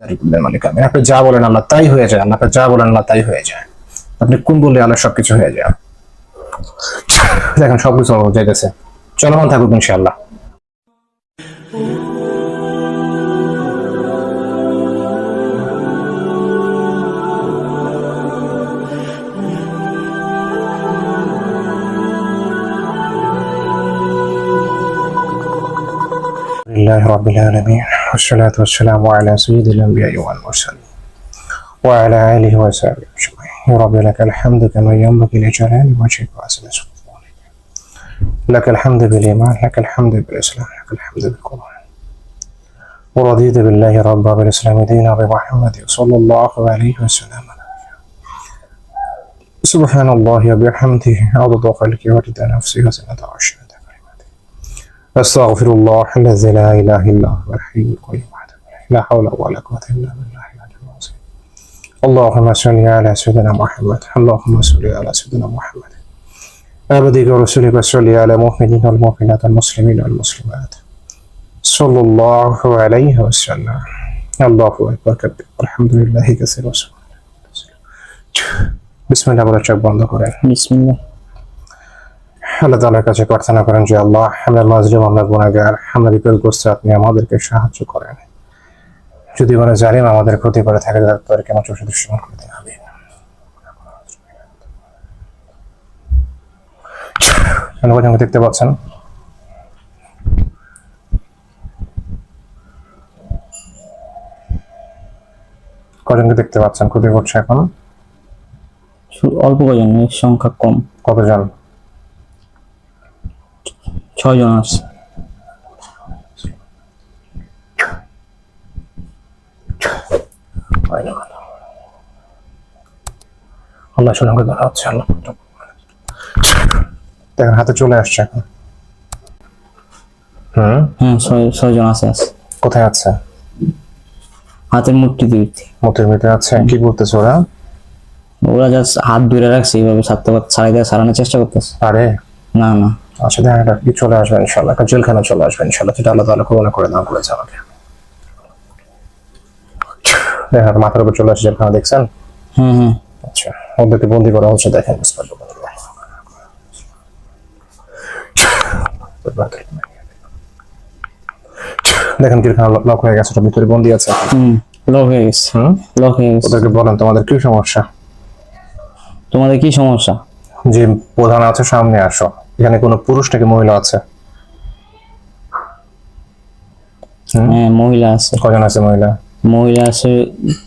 মালিক আমিন। আপনি যা বলেন আল্লাহ তাই হয়ে যায়, আল্লাহ যা বলেন আল্লাহ তাই হয়ে যায়। আপনি কোন বললে আল্লাহ সবকিছু হয়ে যায়। দেখেন সবকিছু যাইতেছে, চলমান থাকুক ইনশাআল্লাহ। لله رب العالمين والصلاة والسلام على سيد الأنبياء والمرسلين وعلى آله وصحبه أجمعين. يا رب لك الحمد كما ينبغي لجلال وجهك وعزة سلطانك. لك الحمد بالإيمان، لك الحمد بالإسلام، لك الحمد بالقرآن. ورضيت بالله ربا بالإسلام دينا بمحمد صلى الله عليه وسلم. سبحان الله وبحمده عدد خلقه ورضا نفسه وزنة عرشه. أستغفر الله الذي لا إله إلا هو الحي القيوم وحده لا حول ولا قوة إلا بالله العلي العظيم. اللهم صل على سيدنا محمد، اللهم صل على سيدنا محمد. عبدك ورسولك صل على المؤمنين والمؤمنات المسلمين والمسلمات صلى الله عليه وسلم. الله أكبر كبير والحمد لله كثيرا. بسم الله বলে চোখ বন্ধ করেন। বিসমিল্লাহ। আল্লাহ তাআলার কাছে প্রার্থনা করেন যে আল্লাহ, আমরা মাজলুম, আমরা গুনাহগার, আমরা বিপদগ্রস্ত, আপনি আমাদেরকে সাহায্য করেন। যদি কোনো জালিম আমাদের ক্ষতি করে থাকে তাদেরকে আমার চোখে দৃশ্যমান করে দিন। আমিন। কজনকে দেখতে পাচ্ছেন? কজনকে দেখতে পাচ্ছেন ক্ষতি করছে এখন? অল্প কজন, সংখ্যা কম। কতজন? 6 জন আছে। আল্লাহ সঙ্গে ধরা হচ্ছে। আল্লাহ দেখেন হাতে চলে আসছে এখন। হ্যাঁ, 6 জন আছে। কোথায় আছে? হাতের মুঠি দিতে। মুঠের ভিতরে আছে। কি করতেছে ওরা? ওরা জাস্ট হাত ধরে রাখছে, এইভাবে সারানোর চেষ্টা করতেছে। আরে না না, আচ্ছা দেখেন এটা কি চলে আসবে ইনশাআল্লাহ, একটা জেলখানা চলে আসবে ইনশাআল্লাহ, যেটা আল্লাহ তাআলা কবুল করে দান করেছে আমাকে। দেখেন মাথার উপর চলে আসছে জেলখানা, দেখছেন? হ্যাঁ। আচ্ছা, ওদেরকে বন্দি করা হচ্ছে। দেখেন দেখেন জেলখানা লক হয়ে গেছে, ভিতরে বন্দি আছে। লক হয়ে গেছে। ওদেরকে বলেন তোমাদের কি সমস্যা? তোমাদের কি সমস্যা? যে প্রধান আছে সামনে আসো। এখানে কোনো পুরুষ নাকি মহিলা আছে? হ্যাঁ, মহিলা আছে। কজন আছে মহিলা? মহিলা আছে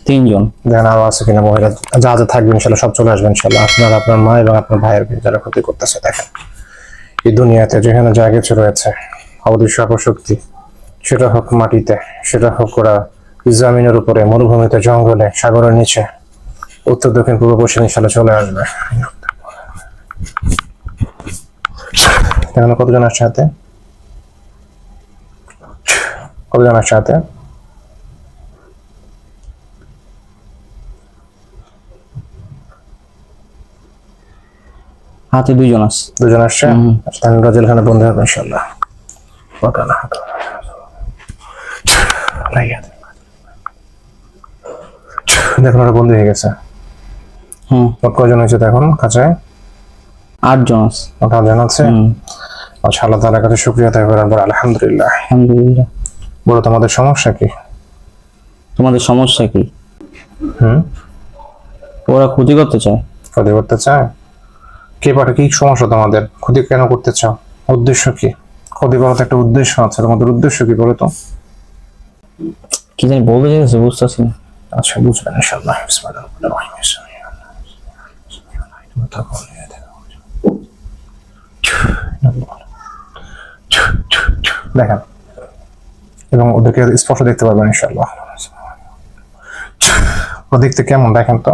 3 জন। দেখেন আরো আছে কিনা মহিলা। যা যা থাকবে ইনশাল্লাহ সব চলে আসবে ইনশাল্লাহ। আপনার, আপনার মা এবং আপনার ভাইয়ের যারা ক্ষতি করতেছে। দেখেন এই দুনিয়াতে যেখানে যা কিছু রয়েছে, অদৃশ্য শক্তি, সেটা হোক মাটিতে, সেটা হোক ওরা জমিনের উপরে, মরুভূমিতে, জঙ্গলে, সাগরের নিচে, উত্তর দক্ষিণ পূর্ব পশ্চিম ইনশাল্লাহ চলে আসবে। দেখেন কতজন আসছে হাতে? কতজন আসছে হাতে? হাতে 2 জন আছে। 2 জন আসছে। তাহলে জেলখানা বন্ধ হবে ইনশাআল্লাহ। দেখুন ওরা বন্ধ হয়ে গেছে। কয়জন হয়েছে দেখুন কাছে? 8 জন আছে। 8 জন আছে। আচ্ছা, আল্লাহ তাআলার কাছে শুকরিয়া আদায় করার পর আলহামদুলিল্লাহ। আলহামদুলিল্লাহ। বলো তোমাদের সমস্যা কি? তোমাদের সমস্যা কি? ওরা ক্ষতি করতে চায়। ক্ষতি করতে চায়? কে পারে? কি সমস্যা তোমাদের? ক্ষতি কেন করতে চাও? উদ্দেশ্য কি? ক্ষতি করার তো একটা উদ্দেশ্য আছে, তোমাদের উদ্দেশ্য কি বলো তো? কি জানি বলতে চাইছে, বুঝতেছি না। আচ্ছা, বুঝবেন ইনশাআল্লাহ। বিসমিল্লাহির রহমানির রহিম। দেখেন এবং ওদেরকে স্পষ্ট দেখতে পারবেন ইনশাআল্লাহ। ও দেখতে কেমন দেখেন তো?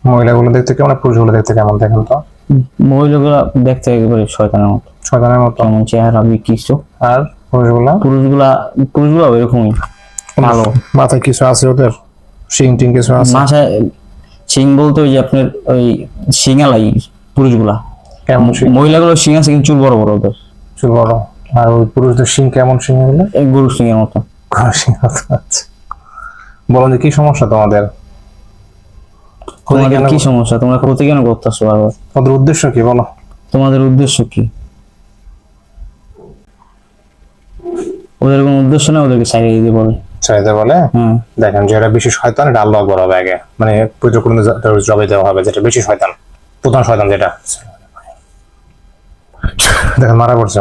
মহিলাগুলো দেখতে কেমন, পুরুষগুলো দেখতে কেমন দেখেন তো? মহিলাগুলো দেখতে একেবারে শয়তানের মতো। শয়তানের মতো? কেমন চেহারা, বিকৃষ্ট। আর পুরুষগুলা এরকমই ভালো। মাথায় কিছু আছে ওদের? শিং টিং কিছু আছে? মাথায় শিং বলতে ওই যে আপনার ওই শিঙালাই পুরুষগুলা। কেমন শিং? মহিলাগুলো শিং আছে কিন্তু চুল বড় বড় ওদের। চুল বড়। আর ওই পুরুষদের শিং কেমন? শিং এগুলো গরু শিং এর মতো। আচ্ছা, বলো যে কি সমস্যা তোমাদের? তোমাদের কি সমস্যা? তোমরা ক্ষতি কেন করতেছো বারবার? তোমাদের উদ্দেশ্য কি বলো? তোমাদের উদ্দেশ্য কি? ওদের কোনো উদ্দেশ্য না, ওদেরকে ছাড়িয়ে দিতে বলে। চাইতে বলে? হ্যাঁ, দেখেন যেটা বেশি শয়তান এটা আল্লাহ আকবার হবে আগে, মানে পবিত্র কোরআনে জবাই দেওয়া হবে যেটা বেশি শয়তান, প্রধান শয়তান যেটা। দেখেন মারা পড়ছে,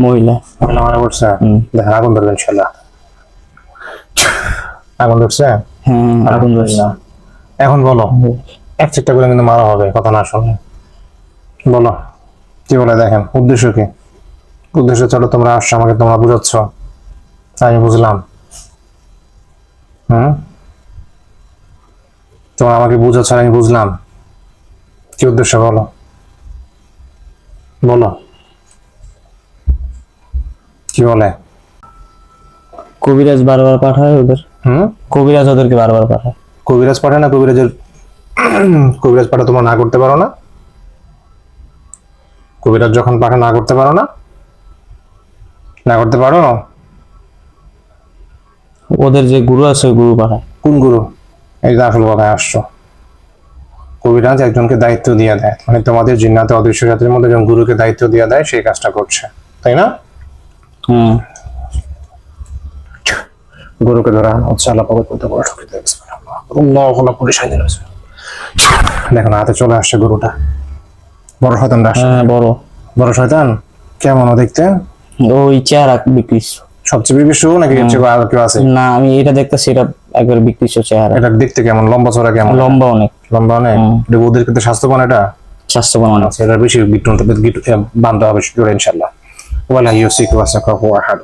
মহিলা। মহিলা মারা পড়ছে। হুম। দেখেন আগুন ধরবে ইনশাল্লাহ। আগুন ধরছে। হ্যাঁ, আগুন ধরছে। এখন বলো, এক চিৎটা করে কিন্তু মারা হবে কথা না শুনলে। বলো কি বলে? দেখেন উদ্দেশ্য কি? উদ্দেশ্য চলো তোমরা আসছো আমাকে, তোমরা বুঝাচ্ছ, আমি বুঝলাম। তোমরা আমাকে বুঝাচ্ছ, আমি বুঝলাম। কি উদ্দেশ্য বলো? বলো কি বলে? কবিরাজ বারবার পাঠায় ওদের। কবিরাজ ওদেরকে বারবার পাঠায়। কবিরাজ পাঠায় না? কবিরাজ পাঠা তোমরা না করতে পারো না? কবিরাজ যখন পাঠা না করতে পারো না? না করতে পারো? ওদের যে গুরু আছে ওই গুরু পাঠায়। কোন গুরু? এই যে আসল কথায় আসছো। কবিরাজ একজনকে দায়িত্ব দিয়ে দেয়, মানে তোমাদের জিন্নাতে অদৃশ্য জাতির মধ্যে একজন গুরুকে দায়িত্ব দিয়ে দেয়, সেই কাজটা করছে, তাই না? গুরুকে ধরা হচ্ছে আল্লাহ পাক করতে বড় ঠকে দিয়েছে। আল্লাহ পুলিশ আইন দিয়েছে। দেখো না হাতে চলে আসছে গরুটা, বড় শয়তানটা আসছে। হ্যাঁ, বড় বড় শয়তান। কেমন দেখতে? ওই চেহারা বিকৃষ্ট। সবচেয়ে বিকৃষ্ট নাকি এর চেয়ে আর কেউ আছে? না, আমি এটা দেখতেছি, এটা একবার বিকৃষ্ট চেহারা। এটা দেখতে কেমন? লম্বা চড়া কেমন? লম্বা অনেক। লম্বা অনেক। এটা ওদের কিন্তু স্বাস্থ্যবান, এটা স্বাস্থ্যবান অনেক। আচ্ছা, এটা বেশি বান্ধ হবে জোরে ইনশাল্লাহ। ওয়ালা ইউসিকু ওয়াসাকাহু আহাদ।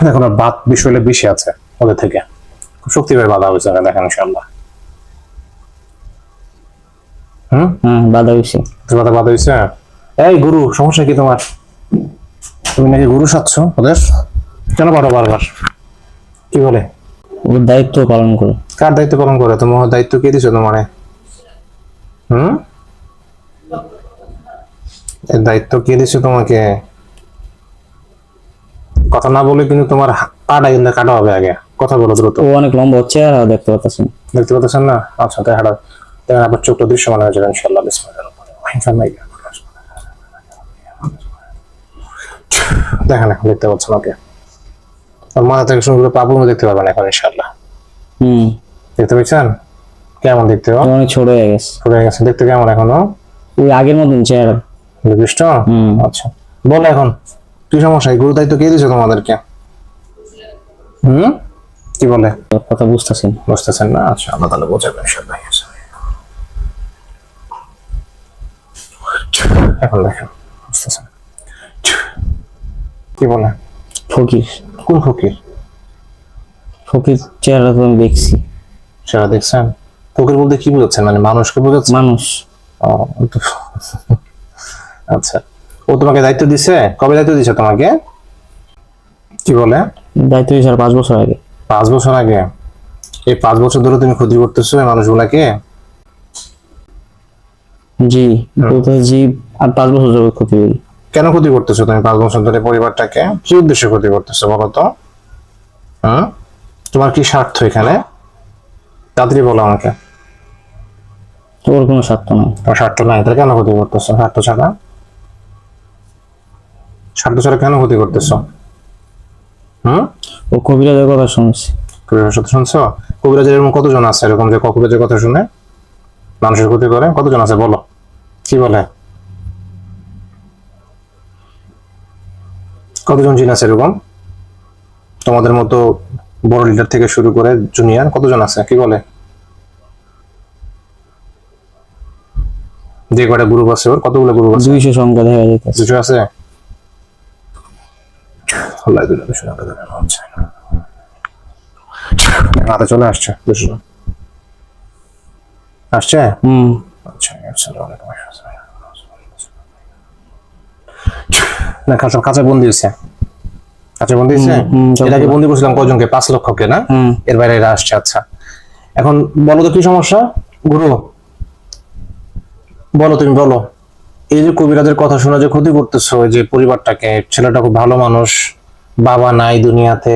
দেখুন আর বাত বিষয়ে বেশি আছে ওদের থেকে, খুব শক্তিভাবে বাধা হয়েছে দেখেন ইনশাল্লাহ। বাধা হয়েছে। বাধা হয়েছে। এই গুরু, সমস্যা কি তোমার? তুমি নাকি গুরু সাচ্ছ ওদের? কেন পারো বারবার? কি বলে? ওর দায়িত্ব পালন করে। কার দায়িত্ব পালন করে? তোমার দায়িত্ব কে দিছো তোমারে? এর দায়িত্ব কে দিছো তোমাকে? কথা না বলে কিন্তু তোমার পাটা কিন্তু কাটা হবে আগে, কথা বলো দ্রুত। ও অনেক লম্বা, চেহারা দেখতে পাচ্ছেন। দেখতে পাচ্ছেন না? আচ্ছা তাই হাঁটা, দেখেন আপনার চোখটা দৃশ্যমান হয়ে যাবে ইনশাল্লাহ। দেখেন এখন দেখতে পাচ্ছেন ওকে, মাথা থেকে শুরু করে পা পর্যন্ত দেখতে পারবেন এখন ইনশাল্লাহ। দেখতে পাচ্ছেন কেমন দেখতে? অনেক ছোট হয়ে গেছে। ছোট হয়ে গেছে দেখতে। কেমন এখনো? ওই আগের মতন চেহারা নির্দিষ্ট। আচ্ছা বলো এখন কি সমস্যা? গুরু দায়িত্ব কে দিয়েছে তোমাদেরকে? কি বলে? কথা বুঝতেছেন? বুঝতেছেন না? আচ্ছা আল্লাহ তাআলা বোঝাবেন ইনশাআল্লাহ। এখন দেখেন বুঝতেছেন কি বলে? ফকির। কোন ফকির? ফকির চেহারা তো আমি দেখছি। সেটা দেখছেন? ফকির বলতে কি বোঝাচ্ছেন? মানে মানুষকে বোঝাচ্ছেন? মানুষ। আচ্ছা, ও তোমাকে দায়িত্ব দিছে? কবে দায়িত্ব দিছে তোমাকে? কি বলে? দায়িত্ব দিয়েছে 5 বছর আগে। 5 বছর আগে? এই 5 বছর ধরে তুমি ক্ষতি করতেছো এই মানুষগুলাকে? জি, বলতে জি। আর 5 বছর যাবত ক্ষতি করি। কেন ক্ষতি করতেছো তুমি 5 বছর ধরে পরিবারটাকে? কি উদ্দেশ্যে ক্ষতি করতেছো বলো তো? তোমার কি স্বার্থ এখানে? তাড়াতাড়ি বলো আমাকে। ওর কোনো স্বার্থ নাই। তোমার স্বার্থ নাই, তাহলে কেন ক্ষতি করতেছো? স্বার্থ ছাড়া কেন ক্ষতি করতেছো? ও কবিরাজের কথা শুনছি। কবিরাজের কথা শুনছো? কবিরাজের এরকম কতজন আছে এরকম যে কবিরাজের কথা শুনে মানুষের ক্ষতি করে? কতজন আছে বলো? কি বলে? কতজন জিন আছে এরকম? তোমাদের মতো বড় লিডার থেকে শুরু করে জুনিয়র কতজন আছে? কি বলে? যে কয়টা গ্রুপ আছে ওর, কতগুলো গ্রুপ আছে? 200 সংখ্যা দেখা যাইতেছে। 200 আছে? হাতে চলে আসছে 200 আসছে। আচ্ছা না, কাঁচা বন্দি হয়েছে। কাঁচা বন্দি হয়েছে। এটাকে বন্দি করছিলাম কজনকে? 5 লক্ষকে না? এর বাইরে এরা আসছে। আচ্ছা এখন বলো তো কি সমস্যা? গুরু বলো, তুমি বলো এই যে কবিরাজের কথা শুনে যে ক্ষতি করতেছো, ওই যে পরিবারটাকে, ছেলেটা খুব ভালো মানুষ, বাবা নাই দুনিয়াতে,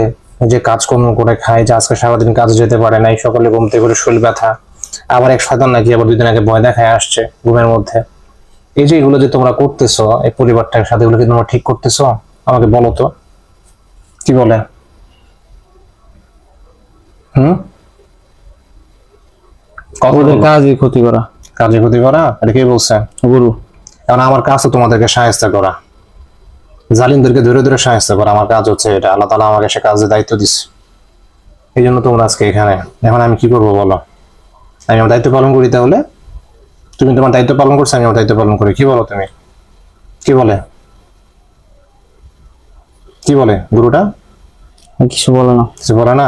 যে কাজকর্ম করে খায়, যে আজকে সারাদিন কাজে যেতে পারে নাই, সকালে ঘুম থেকে করে শরীর ব্যথা, আবার এক শয়তান নাকি আবার 2 দিন আগে ভয় দেখায় আসছে ঘুমের মধ্যে। এই যে এগুলো যে তোমরা করতেছো এই পরিবারটার সাথে, এগুলো কি তোমরা ঠিক করতেছো? আমাকে বলো তো, কি বলে? হুম, ওদের কাজই ক্ষতি করা। কাজে ক্ষতি করা, এটা কে বলছে? গুরু। কারণ আমার কাজ তো তোমাদেরকে সাহায্য করা, জালিমদেরকে ধরে ধরে সাহায্য করা, আমার কাজ হচ্ছে এটা। আল্লাহ তাআলা আমাকে সে কাজের দায়িত্ব দিচ্ছে, এই জন্য তোমরা আজকে এখানে। এখন আমি কি করবো বলো? আমি আমার দায়িত্ব পালন করি, তাহলে তুমি তোমার দায়িত্ব পালন করছো, আমি আমার দায়িত্ব পালন করি। কি বলো তুমি? কি বলে? কি বলে গুরুটা? কিছু বলে না। কিছু বলে না?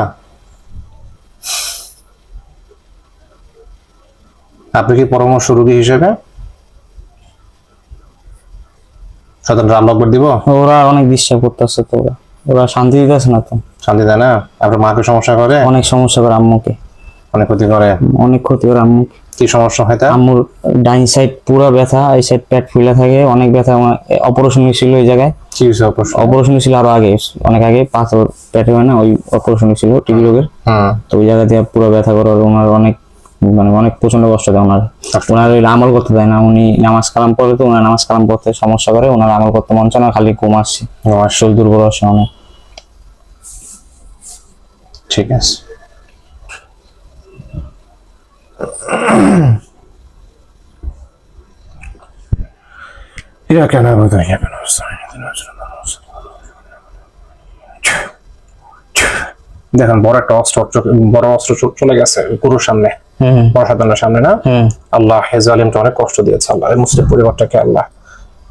আপনি কি পরামর্শ রোগী হিসেবে শয়তানরা আল্লাহ আকবার দিব? ওরা অনেক ডিস্টার্ব করতেছে তো, ওরা শান্তি দিতেছে না তো। শান্তি দেয় না? আপনার মাকে সমস্যা করে? অনেক সমস্যা করে আম্মুকে, অনেক ক্ষতি করে। অনেক ক্ষতি করে আম্মুকে। কি সমস্যা হয় তা? আম্মুর ডাইন সাইড পুরো ব্যথা, এই সাইড পেট ফুলে থাকে, অনেক ব্যথা। অপারেশন হয়েছিল এই জায়গায়। কি হয়েছে অপারেশন? অপারেশন ছিল আরো আগে, অনেক আগে, পাথর পেটে হয় না, ওই অপারেশন ছিল টিবি রোগের। তো ওই জায়গা দিয়ে পুরো ব্যথা করে ওনার, অনেক মানে অনেক প্রচন্ড কষ্ট দেয় ওনার। ওনার ওই আমল করতে দেয় না, উনি নামাজ কালাম পড়ে তো ওনার নামাজ কালাম পড়তে সমস্যা করে, ওনার আমল করতে মন চায় না, খালি ঘুম আসছে, শরীর দুর্বল আসছে অনেক। ঠিক আছে। إياك نعبد وإياك نستعين اهدنا الصراط المستقيم। দেখেন বড় একটা অস্ত্র চলে গেছে গুরুর সামনে, বড় শয়তানের সামনে না? আল্লাহ জালিমকে অনেক কষ্ট দিয়েছে। আল্লাহ এই মুসলিম পরিবারটাকে, আল্লাহ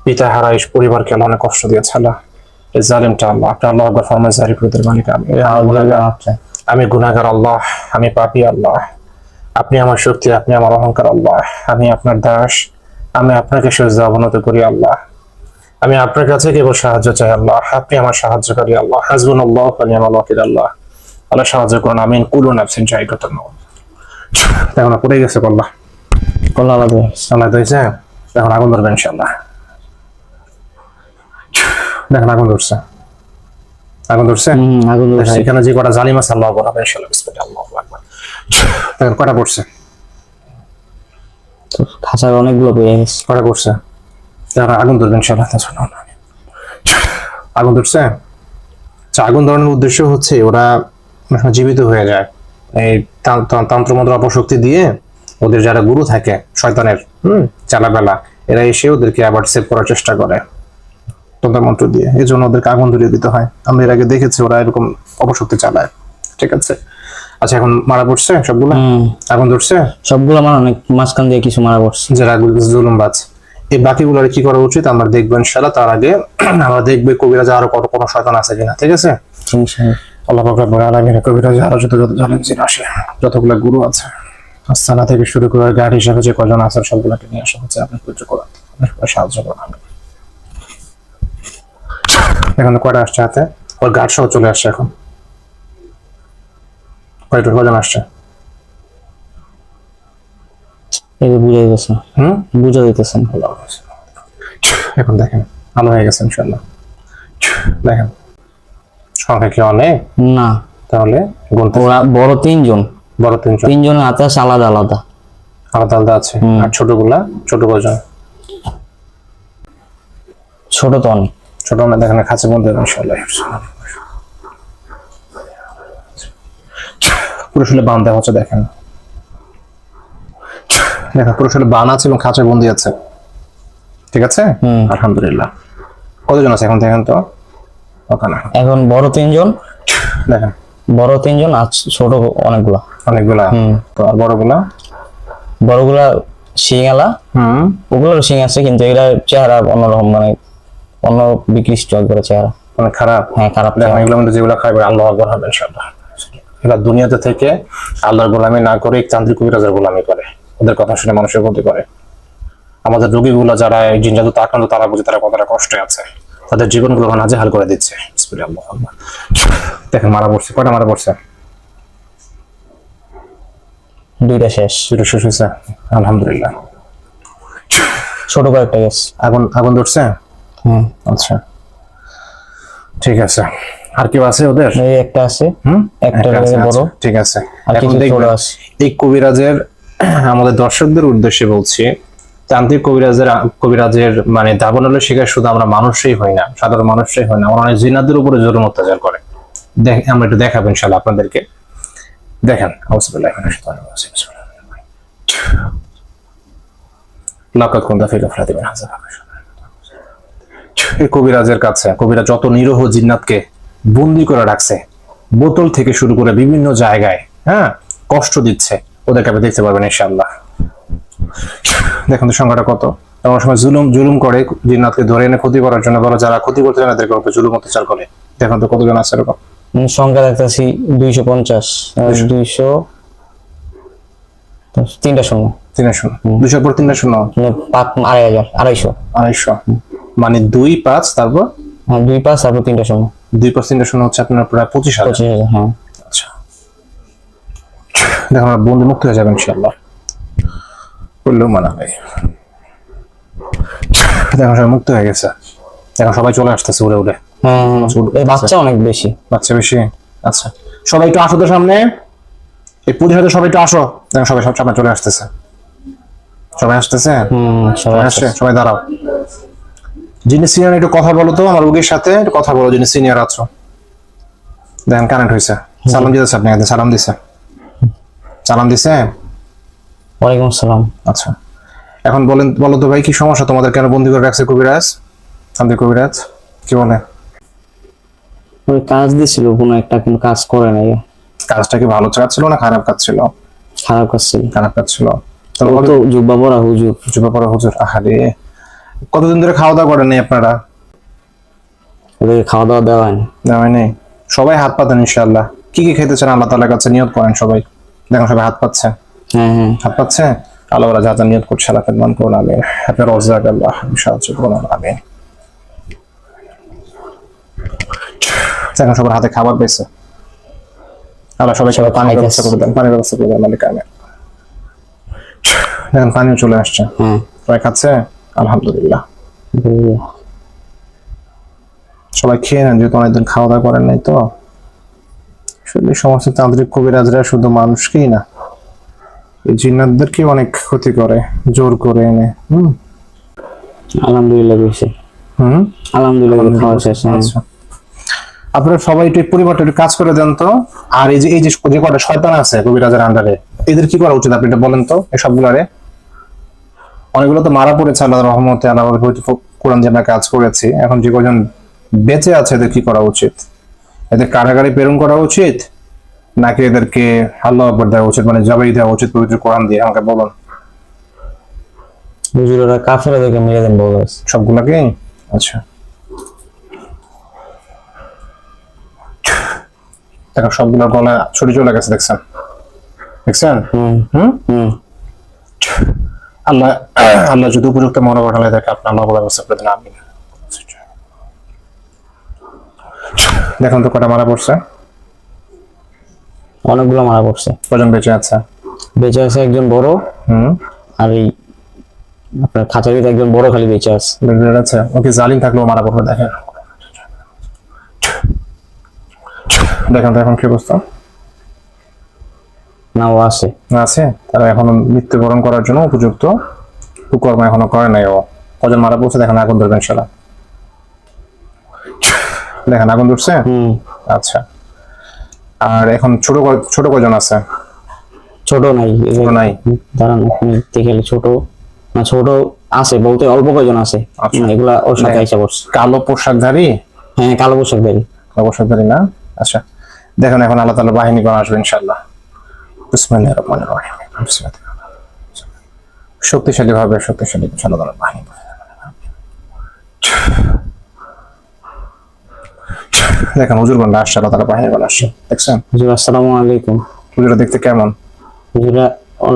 পিতা হারাই পরিবারকে আল্লাহ অনেক কষ্ট দিয়েছে। আল্লাহ এই জালিমটা, আল্লাহ আপনি আল্লাহ আকবার ফরমান জারি করে দেন। মালিক আমি গুনাহগার আল্লাহ, আমি পাপী আল্লাহ, আপনি আমার শক্তি, আপনি আমার অহংকার আল্লাহ, আমি আপনার দাস, আমি আপনাকে সেজদা অবনত করি আল্লাহ, আমি আপনার কাছে কেবল সাহায্য চাই আল্লাহ, আপনি আমার সাহায্যকারী আল্লাহ। হাসবুনাল্লাহু ওয়া নি'মাল ওয়াকিল আল্লাহ, আল্লাহ সাহায্য করুন। আমিন। কুলু নাফসিন যায়িকাতুল মাউত। এখন পড়ে গেছে কল্লা কল্লা আলাদা আল্লাহ দিয়েছে। এখন আগুন ধরবে ইনশাআল্লাহ। দেখেন আগুন ধরছে, আগুন ধরছে। আগুন ধরছে। এখানে যে কটা জালিম আছে আল্লাহ আকবার ইনশাআল্লাহ। বিসমিল্লাহ, আল্লাহু আকবার। দেখেন কটা পড়ছে, খাঁচার অনেকগুলো পেয়ে গেছে। কটা পড়ছে। দেখেন আগুন ধরবে ইনশাআল্লাহ। আগুন ধরছে। আগুন ধরানোর উদ্দেশ্য হচ্ছে ওরা জীবিত হয়ে যায়। এই তন্ত্রমন্ত্র অপশক্তি দিয়ে ওদের যারা গুরু থাকে শয়তানের চালাবেলা, এরা এসে ওদেরকে আবার সেভ করার চেষ্টা করে তন্ত্রমন্ত্র দিয়ে। এই জন্য ওদেরকে আগুন ধরিয়ে দিতে হয়। আমরা এর আগে দেখেছি ওরা এরকম অপশক্তি চালায়। ঠিক আছে। আচ্ছা এখন মারা পড়ছে সবগুলো? আগুন ধরছে সবগুলো, আমার অনেক মাঝখান দিয়ে কিছু মারা পড়ছে যারা জুলুমবাজ। এই বাকিগুলোর কি করা উচিত আমরা দেখবো ইনশাআল্লাহ। তার আগে আমরা দেখবো কবিরাজ আরো কত কোনো শয়তান আছে কিনা। ঠিক আছে। আল্লাহ পাক রব্বুল আলামিন কবিরাজ আরো যত জানেন জিন আসে, যতগুলো গুরু আছে আস্তানা থেকে শুরু করে গাড়ি হিসাবে যে কজন আছে সবগুলোকে নিয়ে আসা হচ্ছে। আপনি পবিত্র করান, সাহায্য করুন। এখন কয়টা আসছে হাতে? ওর গার্ড সহ চলে আসছে এখন। কয়জন আসছে? বুঝা দিতেছে না। বুঝা দিতেছে না। এখন দেখেন আলো হয়ে গেছে ইনশাআল্লাহ। দেখেন সংখ্যা কি অনেক না, তাহলে ওরা বড় তিনজন, বড় তিনজনের হাতে আছে আলাদা আলাদা আলাদা আলাদা আছে। আর ছোটগুলা, ছোট কয়জন? ছোট তো অনেক ছোট। আমরা দেখেন খাঁচে বন্ধ ইনশাআল্লাহ। পুরো শুলে বাঁধ দেওয়া হচ্ছে। দেখেন দেখেন পুরো শুলে বান আছে এবং খাঁচে বন্দি আছে। ঠিক আছে। আলহামদুলিল্লাহ। কতজন আছে এখন দেখেন তো ওখানে? এখন বড় তিনজন, দেখেন বড় তিনজন আর ছোট অনেকগুলা। অনেকগুলা। তো আর বড়গুলা? বড়গুলা শিঙালা, ওগুলোর শিং আছে কিন্তু এরা চেহারা অন্যরকম, মানে অন্য বিকৃষ্ট একবারে চেহারা, অনেক খারাপ। হ্যাঁ খারাপ। এগুলো মধ্যে যেগুলো খাইবে আল্লাহ আকবার হবে ইনশাআল্লাহ। এরা দুনিয়াতে থেকে আল্লাহর গোলামি না করে তান্ত্রিক কবিরাজের গোলামি করে, ওদের কথা শুনে মানুষের ক্ষতি করে। আমাদের রোগীগুলো যারা জিন জাদুতে আক্রান্ত তারা বুঝে তারা কতটা কষ্টে আছে, তাদের জীবনগুলো নাজেহাল করে দিচ্ছে। দেখেন মারা পড়ছে। কয়টা মারা পড়ছে? দুইটা শেষ। দুইটা শেষ হয়েছে। আলহামদুলিল্লাহ। ছোট কয়েকটা গেছে। আগুন আগুন ধরছে? হ্যাঁ আচ্ছা ঠিক আছে। আর কেউ আছে ওদের? এই একটা আছে, একটা আছে, বড়, আচ্ছা, ঠিক আছে। আর এখন কিছু ছোট দেখবেন আছে। এই কবিরাজের আমাদের দর্শকদের উদ্দেশ্যে বলছি, তান্ত্রিক কবিরাজের মানে দাবানলের শিকার শুধু আমরা মানুষই হই না, সাধারণ মানুষই হই না, আমরা অনেক জিন্নাতের উপরে জুলুম অত্যাচার করে। আমরা একটু দেখাবো ইনশাআল্লাহ আপনাদেরকে। দেখেন আউযুবিল্লাহি মিনাশ শাইতানির রাজিম। লাকাদ কুনতা ফি গাফলাতিন মিন হাযা। এই কবিরাজের কাছে কবিরাজ যত নিরীহ জিন্নাতকে বন্দি করে রাখছে, বোতল থেকে শুরু করে বিভিন্ন জায়গায় হ্যাঁ কষ্ট দিচ্ছে, ওদেরকে আপনি দেখতে পারবেন ইনশাআল্লাহ। দেখুন তো সংখ্যাটা কত। এমন সময় জুলুম করে জিন্নাতকে ধরে এনে ক্ষতি করার জন্য, বলো যারা ক্ষতি করতে জানে তাদেরকে জুলুম অত্যাচার করে। দেখুন তো কতজন আছে এরকম। সংখ্যা দেখতেছি 250, 200, তিনটা শূন্য, 200 পর 3 শূন্য, 2500, 250 মানে 2-5 তারপর 2-5 তারপর তিনটা শূন্য, 2-5 3 শূন্য হচ্ছে আপনার প্রায় 25,000। 25,000। হ্যাঁ আচ্ছা দেখুন আমরা বন্দি মুক্ত হয়ে যাবেন ইনশাআল্লাহ। বললেও মানাবে। দেখুন সবাই মুক্ত হয়ে গেছে, এখন সবাই চলে আসতেছে উড়ে উড়ে। হ্যাঁ এই বাচ্চা অনেক বেশি, বাচ্চা বেশি। আচ্ছা সবাই একটু আসো তো সামনে, এই পুজোর সাথে সবাই একটু আসো। দেখুন সবাই সব সামনে চলে আসতেছে, সবাই আসতেছে। সবাই আসছে, সবাই দাঁড়াও। যিনি সিনিয়র একটু কথা বলো তো আমার রোগীর সাথে, একটু কথা বলো যিনি সিনিয়র আছো। দেখেন কানেক্ট হয়েছে। সালাম দিতেছে আপনি, সালাম দিছে, সালাম দিছে। ওয়ালাইকুম আসসালাম। আচ্ছা এখন বলো তো ভাই কি সমস্যা তোমাদের, কেন বন্দি করে রাখছে কবিরাজ? শান্তি কবিরাজ কি বলে? ওই কাজ দিছিল কোনো একটা, কিন্তু কাজ করে নাই। কাজটা কি ভালো কাজ ছিল না খারাপ কাজ ছিল? খারাপ কাজ ছিল। খারাপ কাজ ছিল। ও তো জুব্বা পরা হুজুর। জুব্বা পরা হুজুর। আহারে কতদিন ধরে খাওয়া দাওয়া করেন আপনারা? ওদেরকে খাওয়া দাওয়া দেওয়া হয় না। দেওয়া নেই। সবাই হাত পাতেন ইনশাআল্লাহ। কি কি খেতে চান আল্লাহ তাআলার কাছে নিয়ত করেন সবাই। দেখুন সবাই হাত পাচ্ছে। হ্যাঁ হাত পাচ্ছে। আল্লাহ ওরা যা যা নিয়ত করছে আল্লাহ তাআলা মান করুন, আমিন। আপনার রোজগার আল্লাহ সাহায্য করুন, আমিন। দেখুন সবার হাতে খাবার পেয়েছে। আল্লাহ সবাই পানির ব্যবস্থা করে দেন, পানির ব্যবস্থা করে দেন মালিক, আমিন। দেখুন পানিও চলে আসছে। সবাই খাচ্ছে আলহামদুলিল্লাহ। সবাই খেয়ে নেন, যেহেতু অনেকদিন খাওয়া দাওয়া করেন নাই। তো আসলে সমস্ত তান্ত্রিক কবিরাজরা শুধু মানুষকেই না, এই জিন্নাতদেরকে অনেক ক্ষতি করে জোর করে এনে। আলহামদুলিল্লাহ কইছে। আলহামদুলিল্লাহ খাওয়া শেষ। আচ্ছা আপনারা সবাই একটু পরিবারটা একটু কাজ করে দেন তো। আর এই যে কটা শয়তান আছে কবিরাজের আন্ডারে, এদের কি করা উচিত আপনি এটা বলেন তো। এই সবগুলারে অনেকগুলো তো মারা পড়েছে আল্লাহর রহমতে, আল্লাহর কোরআন দিয়ে আমরা কাজ করেছি। এখন যে কজন বেঁচে আছে এদের কি করা উচিত? এদের কারাগারে প্রেরণ করা উচিত নাকি এদেরকে আল্লাহু আকবার দেওয়া উচিত, মানে জবাই দেওয়া উচিত পবিত্র কোরআন দিয়ে? আমাকে বলুন। হুজুররা কাফেরদেরকে মেরে দেন বলে সবগুলাকে। আচ্ছা দেখো সবগুলোর গলা ছড়ি চলে গেছে, দেখছেন? আল্লাহ আল্লাহ যদি উপযুক্ত মনে করেন দেখে আপনি আল্লাহ ব্যবস্থা করে দেন, আমিন। দেখুন তো কটা মারা পড়ছে। অনেকগুলো মারা পড়ছে। কজন বেঁচে আছে? বেঁচে আছে একজন বড়, আর এই আপনার খাঁচার ভিতরে একজন বড় খালি বেঁচে আছে। ওকে জালিম থাকলেও মারা পড়বে। দেখেন দেখেন তো এখন কি অবস্থা। না ও আছে আছে, তারা এখনো মৃত্যুবরণ করার জন্য উপযুক্ত কুকর্ম এখনো করে নাই। ও কজন মারা পড়ছে দেখেন, আগুন ধরবেন ইনশাআল্লাহ। দেখেন আগুন ধরছে। আচ্ছা আর এখন ছোট কজন আছে? ছোট নাই, দাঁড়ান দেখে ছোট না, ছোট আছে বলতে অল্প কজন আছে। এগুলা ওর সাথে আইসা পড়ছে। কালো পোশাকধারী? হ্যাঁ কালো পোশাকধারী না। আচ্ছা দেখুন এখন আল্লাহ তাআলা বাহিনী করে আসবে ইনশাআল্লাহ। বিসমিল্লাহির রহমানির রহিম। শক্তিশালী আল্লাহ তাআলা বাহিনী। দেখেন হুজুর বন্ধা আসছে, আল্লাহ তাআলা বাহিনী করে আসছে। দেখছেন হুজুর? আসসালামু আলাইকুম। হুজুরা দেখতে কেমন? হুজুরা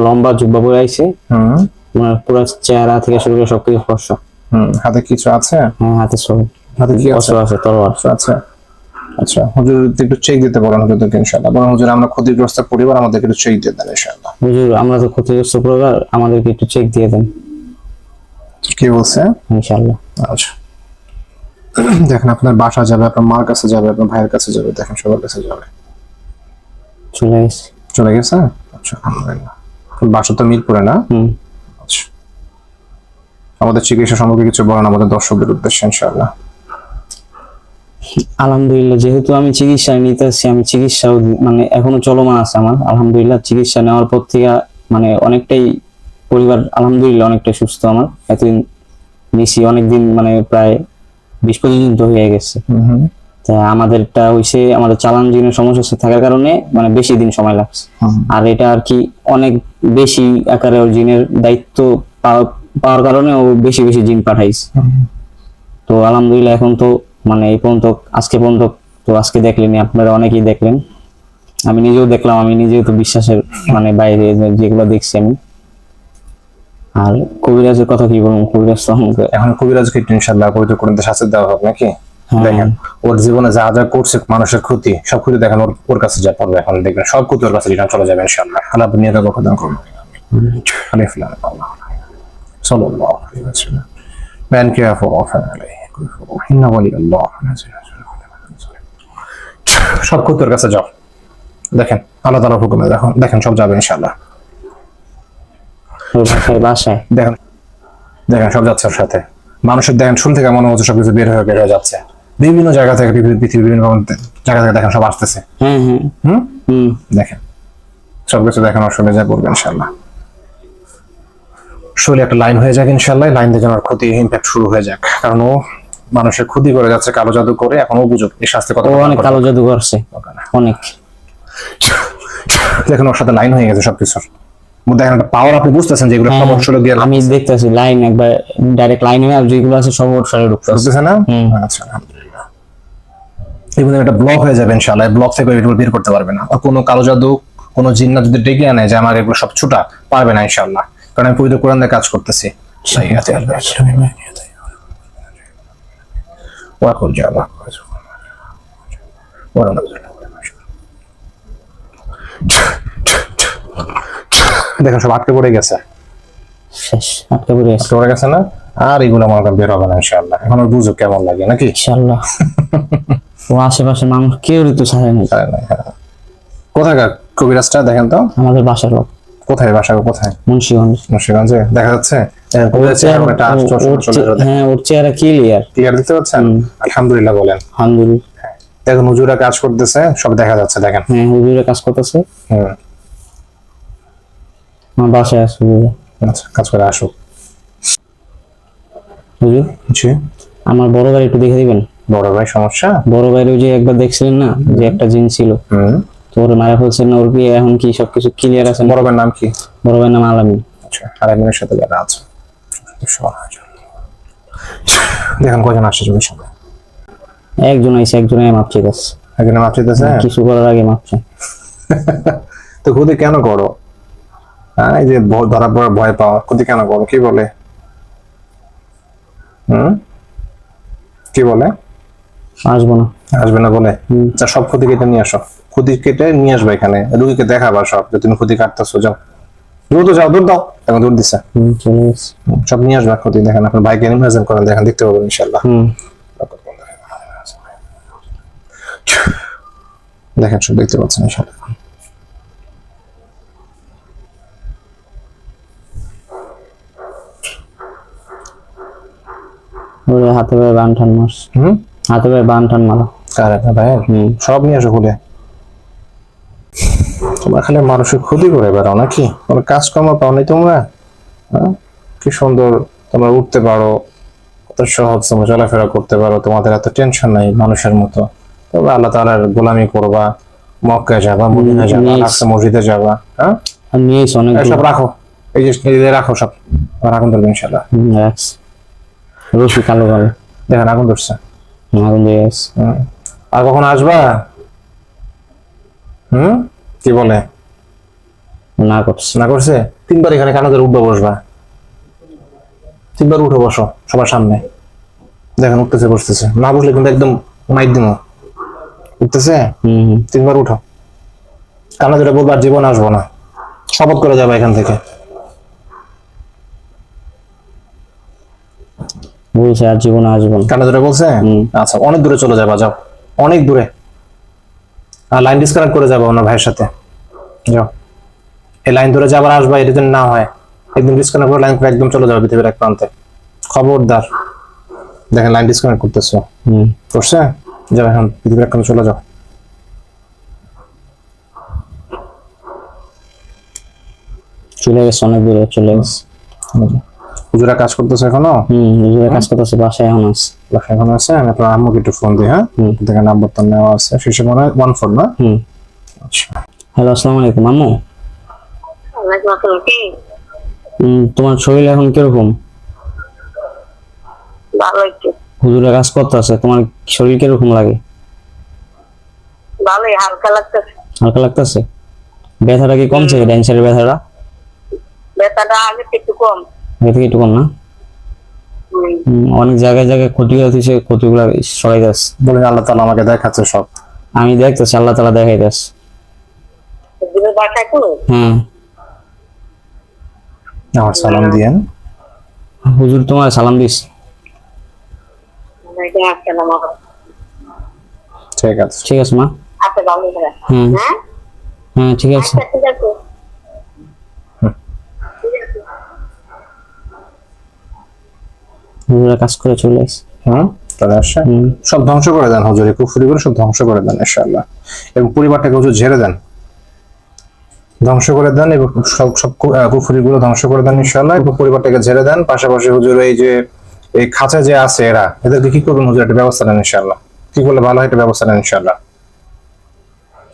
লম্বা জুব্বা পরে আইছে, পুরো চেহারা থেকে শুরু করে সবকিছু স্পর্শ। হাতে কিছু আছে? হ্যাঁ হাতে ছবি। হাতে কি আছে? আছে, তলোয়ার আছে। আচ্ছা হুজুর একটু চেক দিতে বলেন হুজুরদেরকে ইনশাআল্লাহ। বলেন হুজুর আমরা ক্ষতিগ্রস্ত পরিবার, আমাদেরকে একটু চেক দিয়ে দেন ইনশাআল্লাহ। হুজুর আমরা তো ক্ষতিগ্রস্ত পরিবার, আমাদেরকে একটু চেক দিয়ে দেন। কি বলছে? ইনশাআল্লাহ। আচ্ছা দেখেন আপনার বাসা যাবে, আপনার মার কাছে যাবে, আপনার ভাইয়ের কাছে যাবে, দেখেন সবার কাছে যাবে। চলে গেছে। চলে গেছে? আচ্ছা আলহামদুলিল্লাহ। বাসা তো মিরপুরে না? আচ্ছা আমাদের চিকিৎসা সম্পর্কে কিছু বলেন আমাদের দর্শকদের উদ্দেশ্যে ইনশাআল্লাহ। আলহামদুলিল্লাহ, যেহেতু আমি চিকিৎসা নিতেছি, আমি চিকিৎসা মানে এখনো চলমান আছে আমার। আলহামদুলিল্লাহ চিকিৎসা নেওয়ার পর থেকে মানে অনেকটাই পরিবার আলহামদুলিল্লাহ অনেকটাই সুস্থ। আমার এতদিন নিছি অনেকদিন, মানে প্রায় 20-25 দিন তো হয়ে গেছে। তা আমাদেরটা হইছে আমাদের চালান জিনের সমস্যা থাকার কারণে মানে বেশি দিন সময় লাগছে। আর এটা আর কি অনেক বেশি আকারে ওর জিনের দায়িত্ব পাওয়ার কারণে ও বেশি বেশি জিন পাঠাইছে। তো আলহামদুলিল্লাহ এখন তো মানে এই পর্যন্ত, আজকে পর্যন্ত তো আজকে দেখলেনি আপনারা, অনেকেই দেখলেন, আমি নিজেও দেখলাম। আমি নিজেও তো বিশ্বাসের মানে বাইরে যেগুলো দেখছি আমি। আর কবিরাজের কথা কি বলবো, কবিরাজ তো এখন কবিরাজকে ইনশাআল্লাহ পবিত্র কোরআনে শাস্তি দেওয়া হবে নাকি? দেখেন ওর জীবনে যা যা করছে মানুষের ক্ষতি, সব ক্ষতি দেখেন ওর কাছে যা পারবে, এখন দেখবেন সব ক্ষতি ওর কাছে রিটার্ন চলে যাবে ইনশাআল্লাহ। আল্লাহ দুনিয়াকে বরকত দান করুন। আলিফ লাম আল্লাহ সাল্লাল্লাহু আলাইহি ওয়াসাল্লাম মান কাফা রাফা আলাইহি ইন্না ওয়ালিয়াল্লাহ। সব ক্ষতি ওর কাছে যাও, দেখেন আল্লাহ তাআলার হুকুমে দেখেন দেখেন সব যাবে ইনশাআল্লাহ। বাসায় দেখেন দেখেন সব যাচ্ছে ওর সাথে। মানুষের দেখেন শুরু থেকে মনে হচ্ছে সবকিছু বের হয়ে যাচ্ছে, বিভিন্ন জায়গা থেকে, পৃথিবীর বিভিন্ন জায়গা থেকে দেখেন সব আসতেছে। দেখেন সবকিছু দেখেন ওর শরীরে যা করবে ইনশাআল্লাহ। শরীরে একটা লাইন হয়ে যাক ইনশাআল্লাহ, লাইন থেকে আমার ক্ষতি ইম্প্যাক্ট শুরু হয়ে যাক, কারণ ও মানুষের ক্ষতি করে যাচ্ছে, কালো জাদু করে। এখন ও বুঝুক এই শাস্তি কত। অনেক কালো জাদু করছে অনেক। দেখেন ওর সাথে লাইন হয়ে গেছে সবকিছুর। দেখেন একটা পাওয়ার আপনি বুঝতেছেন যেগুলো সব ওর শরীরে দিয়ে আমি দেখতেছি লাইন একবার ডাইরেক্ট লাইন হয়ে, আর যেগুলো আছে সব ওর শরীরে ঢুকতেছে না? আচ্ছা আলহামদুলিল্লাহ। এগুলো একটা ব্লক হয়ে যাবে ইনশাআল্লাহ। ব্লক থেকে এগুলো বের করতে পারবে না। আর কোনো কালো জাদু, কোনো জিন্নাত যদি ডেকে আনে যে আমার এগুলো সব ছুটা, পারবে না ইনশাআল্লাহ, কারণ আমি পবিত্র কোরআন দিয়ে কাজ করতেছি। দেখেন সব আটকে পড়ে গেছে, শেষ আটকে পড়ে গেছে না? আর এগুলো আমার বের হবে না ইনশাআল্লাহ। এখন ওর বুঝো কেমন লাগে নাকি ইনশাআল্লাহ। ও আশেপাশের মানুষ কেউ তো ছাড়ে না। কোথাকার কবিরাজটা দেখেন তো? আমাদের বাসার লোক। কোথায় বাসা? কোথায়? মুন্সিগঞ্জে। দেখা যাচ্ছে? হ্যাঁ ওর চেহারা ক্লিয়ার দিতে পারছেন? আলহামদুলিল্লাহ বলেন। আলহামদুলিল্লাহ। দেখুন হুজুরা কাজ করতেছে, সব দেখা যাচ্ছে দেখেন। হ্যাঁ হুজুরা কাজ করতেছে। আমার বাসায় আছে হুজুর। আচ্ছা কাজ করে আসুক। হুজুর জি আমার বড় ভাই একটু দেখে দিবেন। বড় ভাই সমস্যা? বড় ভাইয়ের ওই যে একবার দেখছিলেন না যে একটা জিন ছিল, তো ওর মারা ফেলছেন না, ওর কি এখন কি সবকিছু ক্লিয়ার আছে? বড় ভাইয়ের নাম কি? বড় ভাইয়ের নাম আলামিন। আচ্ছা আলামিনের সাথে যারা আছে দেখেন কয়জন আসছে চোখের সামনে? একজন আইছে, একজনে মাপ চাইতেছে। একজনে মাপ চাইতেছে? কিছু করার আগে মাপ চাই। তো ক্ষতি কেন করো? এই যে ধরা পড়ার ভয় পাওয়া, ক্ষতি কেন করো? কি বলে? কি বলে? আসবে না বলে? আচ্ছা সব ক্ষতি কেটে নিয়ে আসো, ক্ষতি কেটে নিয়ে আসবে এখানে, রুগীকে দেখাবা সব যে তুমি ক্ষতি কাটতেছো। যাও দ্রুত যাও, দূর দাও। এখন দূর দিচ্ছে, সব নিয়ে আসবা ক্ষতি। দেখেন আপনার ভাইকে ইমাজিন করেন, দেখেন দেখতে পাবেন ইনশাআল্লাহ। দেখেন সব দেখতে পাচ্ছেন ইনশাআল্লাহ। ওরে হাতে ভাই বান ঠান মাস। হাতে ভাই বান ঠান মারা। কার একটা ভাই? সব নিয়ে আসো খুলে। তোমরা খালি মানুষের ক্ষতি করে বেড়াও নাকি? কোনো কাজকর্ম পাও নাই তোমরা? কি সুন্দর তোমরা উঠতে পারো, কত সহজ তোমরা চলাফেরা করতে পারো, তোমাদের এত টেনশন নাই মানুষের মতো। তবে আল্লাহ তাআলার গোলামি করবা, মক্কায় যাবা, মদিনায় যাবা, আকসা মসজিদে যাবা। সব রাখো, এই যে রাখো সব, আগুন ধরবে ইনশাআল্লাহ। রশি কালো কালো দেখেন আগুন ধরছে। আগুন দিয়ে আর কখন আসবা? কি বলে? না করছে 3বার এখানে কানে ধরে উঠবা, বসবা 3বার, উঠে বসো সবার সামনে। দেখেন উঠতেছে বসতেছে, না বসলে কিন্তু একদম মাইক দিমো। উঠতেছে? 3বার উঠো, কানে ধরে বলবা আর জীবন আসবো না, শপথ করে যাবা এখান থেকে। বলছে আর জীবনে আসবো না। কানে ধরে বলছে? আচ্ছা, অনেক দূরে চলে যাবা, যাও অনেক দূরে, আর লাইন ডিসকানেক্ট করে যাবো ওনার ভাইয়ের সাথে, যাও। এই লাইন ধরে যাবার আসবা, এটা যদি না হয় একদম ডিসকানেক্ট করে লাইন করে একদম চলে যাবে পৃথিবীর এক প্রান্তে, খবরদার। দেখেন লাইন ডিসকানেক্ট করতেছো, করছে, যাও এখন পৃথিবীর এক প্রান্তে চলে যাও। চলে গেছে, অনেক দূরে চলে গেছে। হুজুরা কাজ করতেছে এখনো? হুজুরের কাজ করতেছে, বাসায় এখন আছে। বাসায় এখন আছে? আমি আপনার আম্মুকে একটু ফোন দিই, হ্যাঁ, দেখেন নাম্বার তো নেওয়া আছে, শেষে মনে হয় 14 না? আচ্ছা, হ্যালো, আসসালামু আলাইকুম আম্মু। ওয়ালাইকুম আসসালাম। কি? তোমার শরীর এখন কিরকম? ভালো একটু। হুজুরের কাজ করতেছে, তোমার শরীর কিরকম লাগে? ভালোই, হালকা লাগতেছে। হালকা লাগতেছে? ব্যথাটা কি কমছে? ড্যান্সারের ব্যথাটা ব্যথাটা আগে থেকে একটু কম। আগে থেকে একটু কম না? অনেক জায়গায় জায়গায় ক্ষতি হচ্ছে, ক্ষতিগুলো সরাই যাচ্ছে। বলেন আল্লাহ তাআলা আমাকে দেখাচ্ছে সব। আমি দেখতেছি, আল্লাহ তাআলা দেখাইতেছে। হুজুরের বাসায় কোন? হ্যাঁ, আমার সালাম দিয়েন। হুজুর তোমার সালাম দিস। ওয়ালাইকুম আসসালাম। ঠিক আছে, ঠিক আছে মা। আচ্ছা, ভালো করে। হুম। হ্যাঁ? হ্যাঁ, ঠিক আছে। আচ্ছা, ঠিক আছে। ঠিক আছে। হুজুরের কাজ করে চলে এসে। তাহলে আসছে সব ধ্বংস করে দেন হুজুর, কুফরিগুলো সব ধ্বংস করে দেন ইনশাআল্লাহ, এবং পরিবারটাকে হুজুর ঝেড়ে দেন, ধ্বংস করে দেন, এবং সব সব কুফরিগুলো ধ্বংস করে দেন ইনশাআল্লাহ, এবং পরিবারটাকে ঝেড়ে দেন। পাশাপাশি হুজুর এই যে এই খাঁচা যে আছে এরা, এদেরকে কি করবেন হুজুর? একটা ব্যবস্থা নেন ইনশাআল্লাহ, কি করলে ভালো হয় একটা ব্যবস্থা নেন ইনশাআল্লাহ।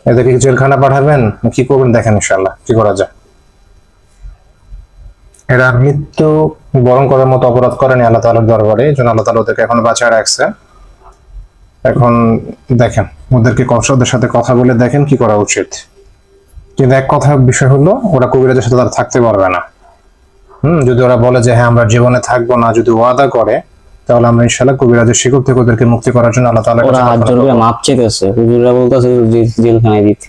এদেরকে কি জেলখানা পাঠাবেন, কি করবেন দেখেন ইনশাআল্লাহ কি করা যায়। এরা মৃত্যু বরণ করার মতো অপরাধ করেনি আল্লাহ তাআলার দরবারে, এই জন্য আল্লাহ তাআলা ওদেরকে এখন বাঁচায় রাখছে। এখন দেখেন ওদেরকে ওদের সাথে কথা বলে দেখেন কি করা উচিত। কিন্তু এক কথা বিষয় হলো, ওরা কবিরাজের সাথে তারা থাকতে পারবে না। যদি ওরা বলে যে হ্যাঁ আমরা জীবনে থাকবো না, যদি ওয়াদা করে, তাহলে আমরা ইনশাআল্লাহ কবিরাজের শিকল থেকে ওদেরকে মুক্তি করার জন্য আল্লাহ তাআলার ওরা কাছে হাত জোর করে মাপ চাইতেছে, হুজুররা বলতেছে জেলখানায় দিতে।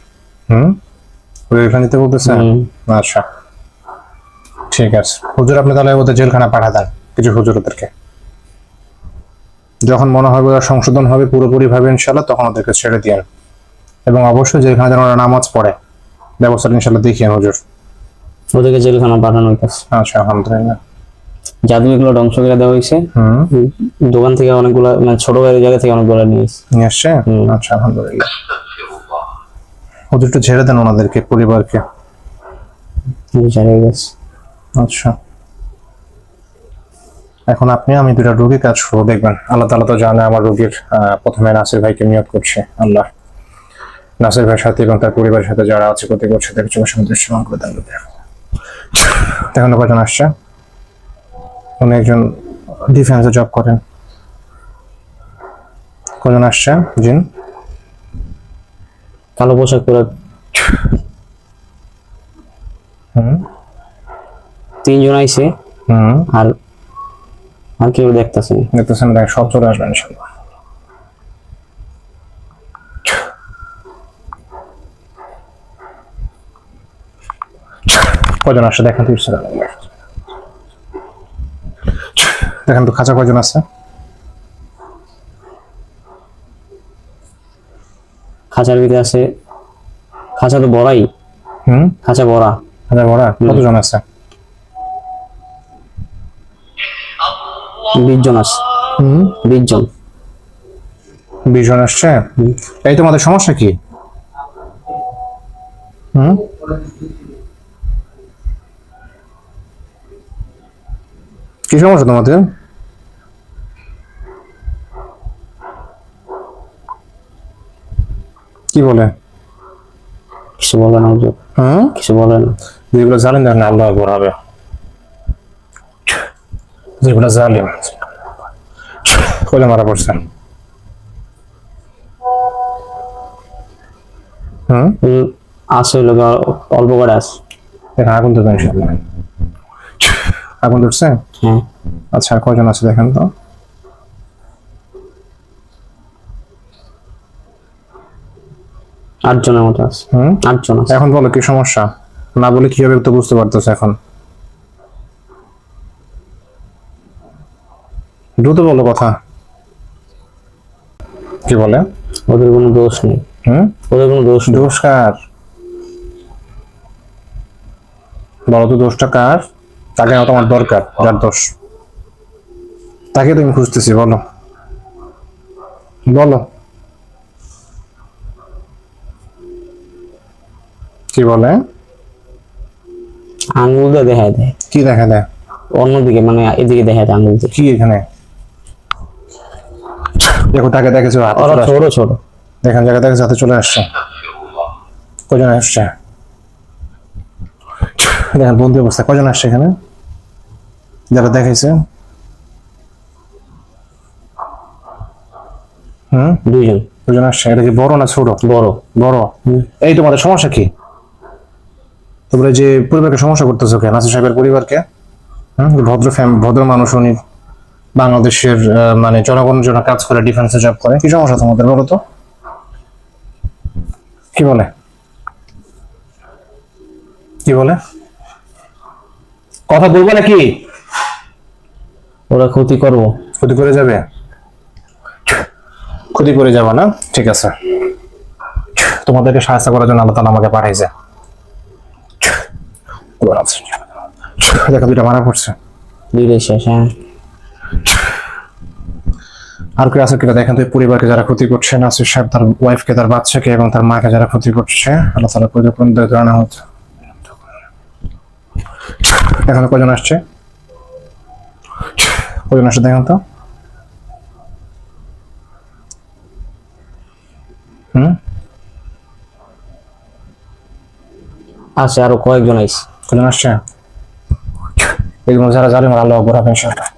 ওইখানে নিতে বলতেছে? আচ্ছা, ঠিক আছে হুজুর, আপনি তাহলে ওদের জেলখানা পাঠা দেন কিছু হুজুর ওদেরকে। যখন মনে হবে ওরা সংশোধন হবে পুরোপুরি ভাবে ইনশাআল্লাহ, তখন ওদেরকে ছেড়ে দিয়েন, এবং অবশ্যই জেলখানা যেন ওরা নামাজ পড়ে ব্যবস্থাটা ইনশাআল্লাহ দেখিয়েন হুজুর। ওদেরকে জেলখানা পাঠানো হইতেছে। আচ্ছা, আলহামদুলিল্লাহ। জাদু এগুলো ধ্বংস করে দেওয়া হয়েছে। দোকান থেকে অনেকগুলো, মানে ছোট ভাইয়ের জায়গা থেকে অনেকগুলো নিয়ে আসছে। আচ্ছা, আলহামদুলিল্লাহ। হুজুর একটু ছেড়ে দেন ওনাদেরকে, পরিবারকে। ছেড়ে গেছে। আচ্ছা, এখন আপনি আমি দুটা রোগী কাজ করবো, দেখবেন আল্লাহ তাআলা তো জানে আমার রোগীর। প্রথমে নাসির ভাইকে নিয়োগ করছে আল্লাহ, নাসির ভাইয়ের সাথে এবং তার পরিবারের সাথে যারা আছে ক্ষতি করছে তাদের চোখের সামনে দৃশ্যমান করে দেন। দেখেন কজন আসছে, উনি একজন ডিফেন্সে জব করেন। কজন আসছে জিন? কালো পোশাক পরে 3 জন আইছে। আর আর কেউ দেখতেছে? দেখতেছেন, দেখ সব চলে আসবেন ইনশাআল্লাহ। কজন আসছে দেখেন তো, দেখেন তো খাঁচা কজন আছে? খাঁচার ভিতরে আছে, খাঁচা তো বড়াই। খাঁচা বড়া। খাঁচা বড়া কতজন আছে? 20 জন আছে। 20 জন। 20 জন আসছে। এই তোমাদের সমস্যা কি? কি সমস্যা তোমাদের? কি বলে? কিছু বলে না হুজুর। কিছু বলে না। যেগুলো জানেন না আল্লাহ আকবার হবে, যেগুলো জালিম কলে মারা পড়ছেন। আছে হইলো অল্প করে আছে। দেখেন আগুন ধরবে ইনশাআল্লাহ। আগুন ধরছে? হ্যাঁ। আচ্ছা, আর কয়জন আছে দেখেন তো? আটজনের মতো আছে। 8 জন আছে। এখন বলো কি সমস্যা? না বলে কিভাবে তো বুঝতে পারতেছে এখন? দ্রুত বলো কথা। কি বলে? ওদের কোনো দোষ নেই। ওদের কোনো দোষ নেই। দোষ কার? বলো তো দোষটা কার? তাকে না তোমার দরকার, যার দোষ তাকে তুমি খুঁজতেছি, বলো বলো। কি বলে? আঙুল দিয়ে দেখা দেয়। কি দেখা দেয়? অন্যদিকে মানে এদিকে দেখা যায় আঙুল দিয়ে। কি এখানে দেখো, তাকে দেখেছো হাতে ওরা চলে আসছে। ছোট ছোট দেখেন জায়গা দেখেছো হাতে চলে আসছে। কজন আসছে দেখেন, বন্দি অবস্থা। কজন আসছে এখানে যারা দেখাইছে? দুইজন। দুজন আসছে। এটা কি বড় না ছোট? বড়। বড়। এই তোমাদের সমস্যা কি? তোমরা যে পরিবারকে সমস্যা করতেছো কেন? নাসির সাহেবের পরিবারকে। ভদ্র মানুষ উনি, বাংলাদেশের মানে জনগণের জন্য কাজ করে, ডিফেন্সে জব করে। কি সমস্যা তোমাদের বলো তো? কি বলে? কি বলে? কথা বলবো নাকি? ওরা ক্ষতি করবো। ক্ষতি করে যাবে? ক্ষতি করে যাবে না? ঠিক আছে, তোমাদেরকে সাহায্য করার জন্য আল্লাহ তাআলা আমাকে পাঠাইছে। দেখো দুইটা মারা পড়ছে। দুইটাই শেষ। হ্যাঁ, আর কেউ আছে কিনা দেখেন তো? এই পরিবারকে যারা ক্ষতি করছে, নাসির সাহেব তার ওয়াইফকে, তার বাচ্চাকে এবং তার মাকে যারা ক্ষতি করছে, আল্লাহ তাআলা পরিপূর্ণ জানা হচ্ছে। এখানে কজন আসছে? কজন আসছে দেখেন তো? আছে আরো কয়েকজন আইস। কজন আসছে? এগুলো যারা জালিম, আল্লাহ আকবার, আপনি ইনশাআল্লাহ।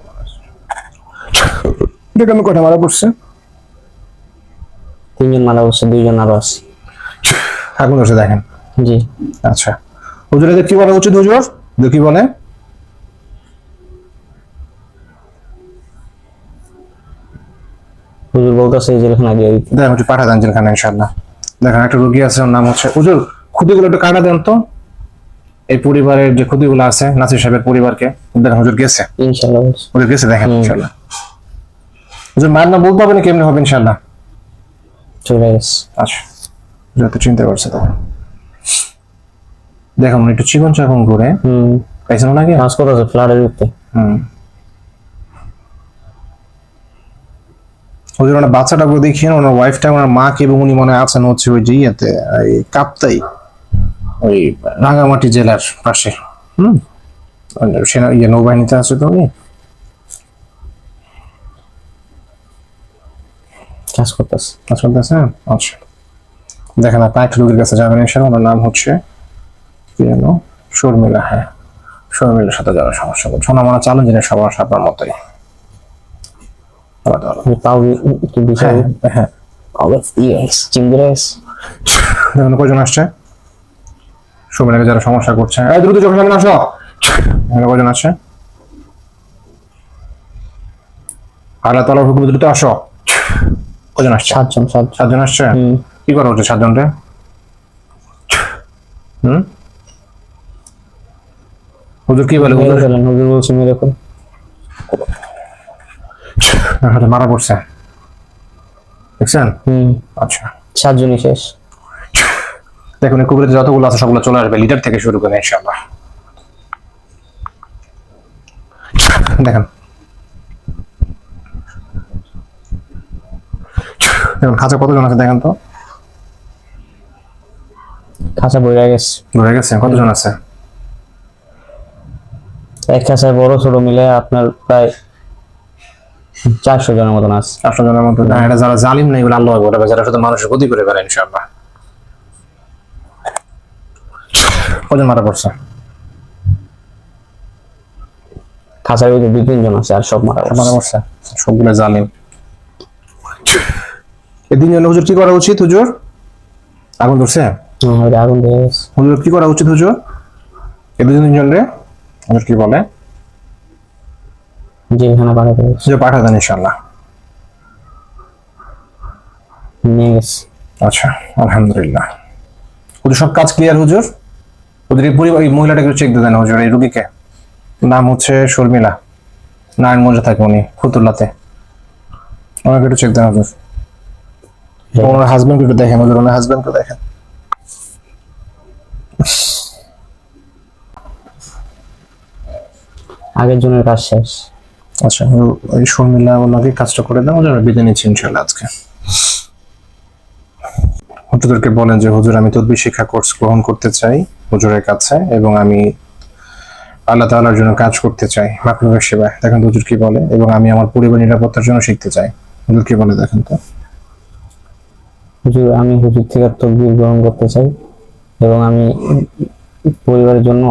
দেখেন কয়টা মারা পড়ছে? 3 জন মারা পড়ছে, 2 জন আরো আছে। আগুন ধরছে দেখেন। জি। আচ্ছা, হুজুর এদের কি বলা উচিত? হুজুর কি বলে? হুজুর বলতেছে জেলখানা দিয়ে দিতে। দেখেন একটু পাঠা দেন জেলখানা ইনশাআল্লাহ। দেখেন একটা রোগী আছে, ওর নাম হচ্ছে। হুজুর ক্ষতিগুলো একটু কাটা দেন তো, এই পরিবারের যে ক্ষতিগুলো আছে নাসির সাহেবের পরিবারকে। দেখেন হুজুর গেছে, ইনশাআল্লাহ হুজুর গেছে, দেখেন ইনশাআল্লাহ। হুজুর মার না বলতে হবে না, কেমনে হবে ইনশাআল্লাহ? চলে গেছে। আচ্ছা, যত চিন্তা করছে তখন দেখুন একটু চিকন চাকন করে পাইছেন নাকি? কাজ করতেছে ফ্ল্যাটের উপরে। ওদের ওনার বাচ্চাটাকে দেখিয়ে ওনার ওয়াইফটা, ওনার মাকে, এবং উনি মনে আছেন হচ্ছে ওই যে ইয়েতে, এই কাপ্তাই, ওই রাঙ্গামাটি জেলার পাশে। সেনা ইয়ে নৌবাহিনীতে আছে তো উনি। কাজ করতেছে। কাজ করতেছে। আচ্ছা, দেখেন আপনি একটা রোগীর কাছে যাবেন ইনশাআল্লাহ। ওনার নাম হচ্ছে কি যেন? শর্মিলা। হ্যাঁ, শর্মিলার সাথে যারা সমস্যা করছে, ওনার মনে চালন জিনিস সবার আপনার মতোই। তাও কি বিষয়? হ্যাঁ, দেখুন কয়জন আসছে? শর্মিলাকে যারা সমস্যা করছে, এই দ্রুত চোখের সামনে আসো। এখানে কয়জন আসছে? আল্লাহ তাআলার হুকুমে দ্রুত আসো। কয়জন আসছে? 7 জন। 7 জন আসছে। কি করা হচ্ছে 7 জনরে? হুজুর কি বলে? হুজুর বলছে মেরে ফেল। মারা পড়ছে দেখছেন? আচ্ছা, 7 জনই শেষ। দেখুন এই কুবুরে যতগুলো আছে সবগুলো চলে আসবে, লিডার থেকে শুরু করে ইনশাআল্লাহ। দেখেন দেখুন খাঁচা কতজন আছে দেখেন তো? খাঁচা বইরা গেছে। ধরে গেছে কতজন আছে? এক খাঁচায় বড় ছোট মিলে আপনার প্রায় 400 জনের মতন আছে। 400 জনের মতো। এটা যারা জালিম নেই, এগুলো আল্লাহ বলবে, যারা শুধু মানুষের ক্ষতি করে বেড়ায় ইনশাআল্লাহ। কজন মারা পড়ছে? খাঁচার ভিতরে 2-3 জন আছে, আর সব মারা পড়ছে। সবগুলো জালিম। এদিন জন্য হুজুর কি করা উচিত? হুজুর আগুন ধরছে। আগুন ধরে গেছে। হুজুর কি করা উচিত? হুজুর এদিন জন্য হুজুর কি বলে? জেলখানা পাঠাতে গেছে। হুজুর পাঠা দেন ইনশাআল্লাহ। নিয়ে গেছে। আচ্ছা, আলহামদুলিল্লাহ। হুজুর সব কাজ ক্লিয়ার? হুজুর ওদের এই পরিবার, এই মহিলাটাকে চেক দিয়ে দেন হুজুর। এই রুগীকে নাম হচ্ছে শর্মিলা, নারায়ণগঞ্জে থাকে উনি, ফতুল্লাতে। আমাকে একটু চেক দেন হুজুর। ওনার হাজবেন্ডকে একটু দেখেন হুজুর, ওনার হাজবেন্ডকে দেখেন। আগের জনের কাজ শেষ। আচ্ছা, ওই শর্মিলা ওনাকে কাজটা করে দেন, হুজুর বিদায় নিচ্ছি ইনশাআল্লাহ আজকে। হুজুরকে বলেন যে হুজুর আমি তদবির শিক্ষা কোর্স গ্রহণ করতে চাই হুজুরের কাছে, এবং আমি আল্লাহ তাআলার জন্য কাজ করতে চাই মাকলুবের সেবায়। দেখেন হুজুর কি বলে, এবং আমি আমার পরিবার নিরাপত্তার জন্য শিখতে চাই। হুজুর কি বলে দেখেন তো। হুজুর আমি হুজুর থেকে তকবীর গ্রহণ করতে চাই এবং আমি পরিবারের জন্য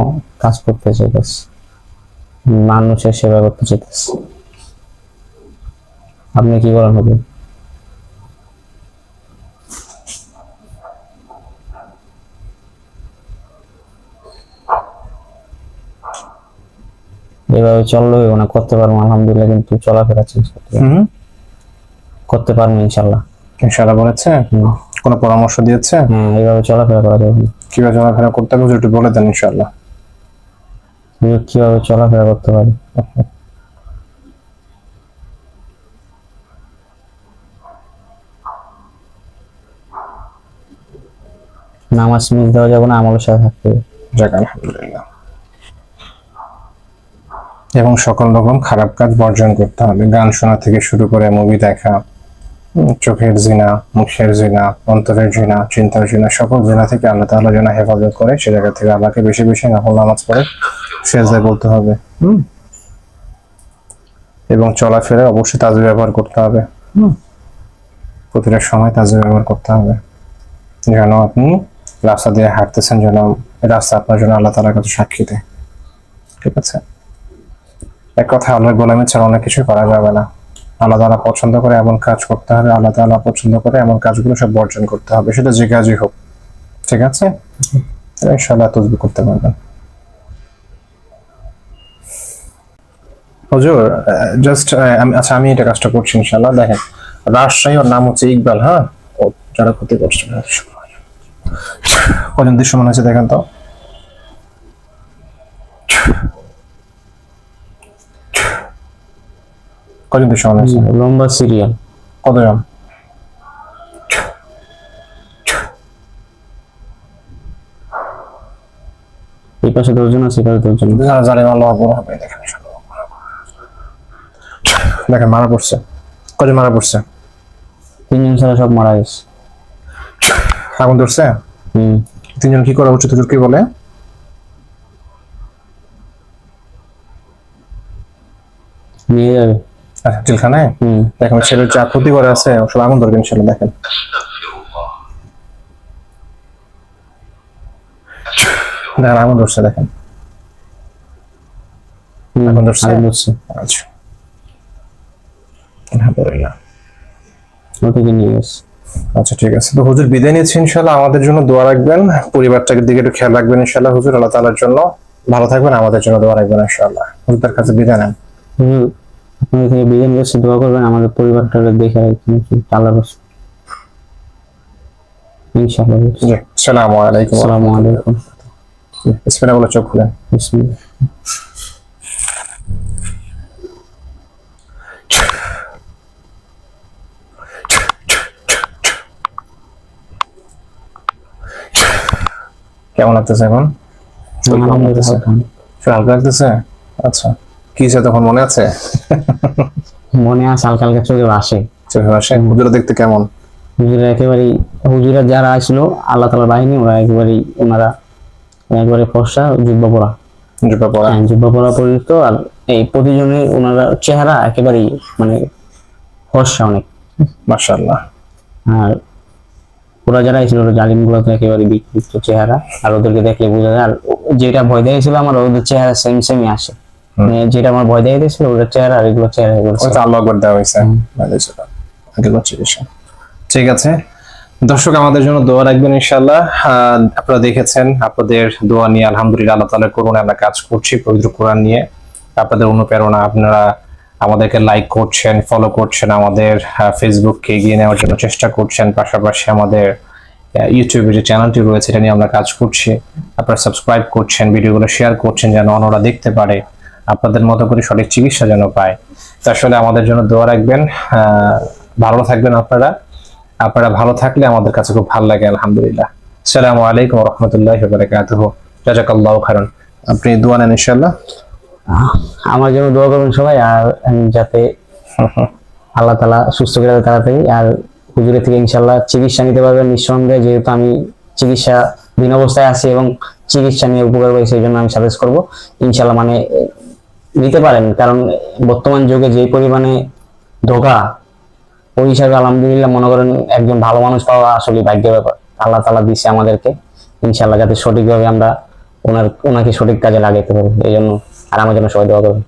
কাজ করতে চাই, বাস মানুষের সেবা করতে চাইতেছি। আপনি কি বলেন হুজুর? এভাবে চললে হবে না, করতে পারবো আলহামদুলিল্লাহ, কিন্তু চলাফেরা চেঞ্জ করতে পারবো ইনশাল্লাহ। ইনশাআল্লাহ বলেছে? কোনো পরামর্শ দিয়েছে? হ্যাঁ, এইভাবে চলাফেরা করা যাবে না। কিভাবে চলাফেরা করতে হবে হুজুর একটু বলে দেন ইনশাআল্লাহ। হুজুর কিভাবে চলাফেরা করতে পারি? নামাজ মিস দেওয়া যাবে না, আমলের সাথে থাকতে হবে। যাক আলহামদুলিল্লাহ। এবং সকল রকম খারাপ কাজ বর্জন করতে হবে, গান শোনা থেকে শুরু করে মুভি দেখা, চোখের জিনা, মুখের জিনা, অন্তরের জিনা, চিন্তার জিনা, সকল জিনা থেকে আল্লাহ তাআলা যেন হেফাজত করে, সে জায়গা থেকে আল্লাহকে বেশি বেশি নফল নামাজ পড়ে সেজদায় বলতে হবে। এবং চলাফেরা অবশ্যই তাজবীহ ব্যবহার করতে হবে। প্রতিটা সময় তাজবীহ ব্যবহার করতে হবে, যেন আপনি রাস্তা দিয়ে হাঁটতেছেন, যেন রাস্তা আপনার জন্য আল্লাহ তাআলার কাছে সাক্ষী দেয়। ঠিক আছে? এক কথা আল্লাহর গোলামি ছাড়া অনেক কিছু করা যাবে না। আল্লাহ তাআলা পছন্দ করে এমন কাজ করতে হবে, আল্লাহ তাআলা পছন্দ করে এমন কাজগুলো সব বর্জন করতে হবে, সেটা যে কাজই হোক। ঠিক আছে? ইনশাআল্লাহ তাজবীহ করতে পারবেন। হুজুর জাস্ট আচ্ছা আমি এটা কাজটা করছি ইনশাআল্লাহ। দেখেন রাজশাহী, ওর নাম হচ্ছে ইকবাল। হ্যাঁ, ও যারা ক্ষতি করছে কজন দৃশ্যমান হয়েছে দেখেন তো। কজন দৃশ্যমান হয়েছে? লম্বা সিরিয়াল। কতজন? এই পাশে 10 জন আছে, এই পাশে 10 জন। জানেন আল্লাহ আকবার হবে। দেখেন দেখেন মারা পড়ছে। কজন মারা পড়ছে? 3 জন ছাড়া সব মারা গেছে। আগুন ধরছে? 3 জন কি করা উচিত হুজুর কি বলে? নিয়ে যাবে। আচ্ছা জেলখানায়? দেখেন ছেলের যা ক্ষতি করে আছে সব আগুন ধরবেন ইনশাআল্লাহ। দেখেন দেখেন আগুন ধরছে, দেখেন আগুন ধরছে। আচ্ছা আলহামদুলিল্লাহ। ওটাকে নিয়ে গেছে। আচ্ছা ঠিক আছে, তো হুজুর বিদায় নিচ্ছি ইনশাআল্লাহ। আমাদের জন্য দোয়া রাখবেন, পরিবারটাকে দিকে একটু খেয়াল রাখবেন ইনশাআল্লাহ হুজুর। আল্লাহ তাআলার জন্য ভালো থাকবেন, আমাদের জন্য দোয়া রাখবেন ইনশাআল্লাহ। হুজুরের কাছে বিদায় নেন। হুজুর আপনাদের থেকে বিদায় নিচ্ছি, দোয়া করবেন আমাদের পরিবারটাকে দেখে আল্লাহর রাস্তায় ইনশাআল্লাহ। জি, আসসালামু আলাইকুম। আসসালামু আলাইকুম। বিসমিল্লাহ বলে চোখ খুলেন। বিসমিল্লাহ। কেমন লাগতেছে এখন? আলহামদুলিল্লাহ। হালকা লাগতেছে? আচ্ছা কি হয়েছে তখন মনে আছে? মনে আছে, হালকা হালকা চোখে ভাসে। চোখে ভাসে? হুজুরা দেখতে কেমন? হুজুরা একেবারেই, হুজুরা যারা আসলো আল্লাহ তাআলার বাহিনী, ওরা একেবারেই, ওনারা একবারে ফর্সা, জুব্বা পরা। জুব্বা পরা? হ্যাঁ, জুব্বা পরা পরিচিত। আর এই প্রতিজনের ওনারা চেহারা একেবারেই মানে ফর্সা অনেক, মাশাআল্লাহ। আর ওরা যারা ছিল জালিম গুলো তো একেবারে বিকৃত চেহারা, আর ওদেরকে দেখলে বোঝা যায়। আর যেটা ভয় দিয়েছিল আমার, ওদের চেহারা সেম সেমই আসে। মানে যেটা আমার ভয় দিয়ে দিয়েছিল ওদের চেহারা, আর এগুলো চেহারা ওটা আল্লাহ আকবার দেওয়া হয়েছে। ঠিক আছে দর্শক, আমাদের জন্য দোয়া রাখবেন ইনশাআল্লাহ। আপনারা দেখেছেন, আপনাদের দোয়া নিয়ে আলহামদুলিল্লাহ আল্লাহ তাআলার করুণায় আমরা কাজ করছি পবিত্র কোরআন নিয়ে। আপনাদের অনুপ্রেরণা, আপনারা আমাদেরকে লাইক করছেন, ফলো করছেন, আমাদের ফেসবুককে এগিয়ে নেওয়ার জন্য চেষ্টা করছেন, পাশাপাশি আমাদের ইউটিউবে যে চ্যানেলটি রয়েছে এটা নিয়ে আমরা কাজ করছি। আপনারা সাবস্ক্রাইব করছেন, ভিডিওগুলো শেয়ার করছেন যেন অন্যরা দেখতে পারে, আপনাদের মতো করে সঠিক চিকিৎসা যেন পায়। তা আসলে আমাদের জন্য দোয়া রাখবেন। ভালো থাকবেন আপনারা। আপনারা ভালো থাকলে আমাদের কাছে খুব ভালো লাগে, আলহামদুলিল্লাহ। আসসালামু আলাইকুম ওয়া রাহমাতুল্লাহি ওয়া বারাকাতুহু। জাযাকাল্লাহু খাইরান। আপনি দোয়া নেন ইনশাআল্লাহ। আমার জন্য দোয়া করবেন সবাই, আর আমি যাতে আল্লাহ তাআলা সুস্থ করে দেয় তাড়াতাড়ি, আর হুজুরের থেকে ইনশাআল্লাহ চিকিৎসা নিতে পারবেন নিঃসন্দেহে, যেহেতু আমি চিকিৎসা বিনা অবস্থায় আছি এবং চিকিৎসা নিয়ে উপকার পাই, সেই জন্য আমি সাজেস্ট করবো ইনশাআল্লাহ মানে নিতে পারেন। কারণ বর্তমান যুগে যে পরিমাণে ধোঁকা, ওই হিসাবে আলহামদুলিল্লাহ মনে করেন একজন ভালো মানুষ পাওয়া আসলে ভাগ্যের ব্যাপার। আল্লাহ তাআলা দিচ্ছে আমাদেরকে, ইনশাআল্লাহ যাতে সঠিকভাবে আমরা ওনাকে সঠিক কাজে লাগাইতে পারি, এই জন্য আর আমার জন্য সবাই দোয়া করবেন।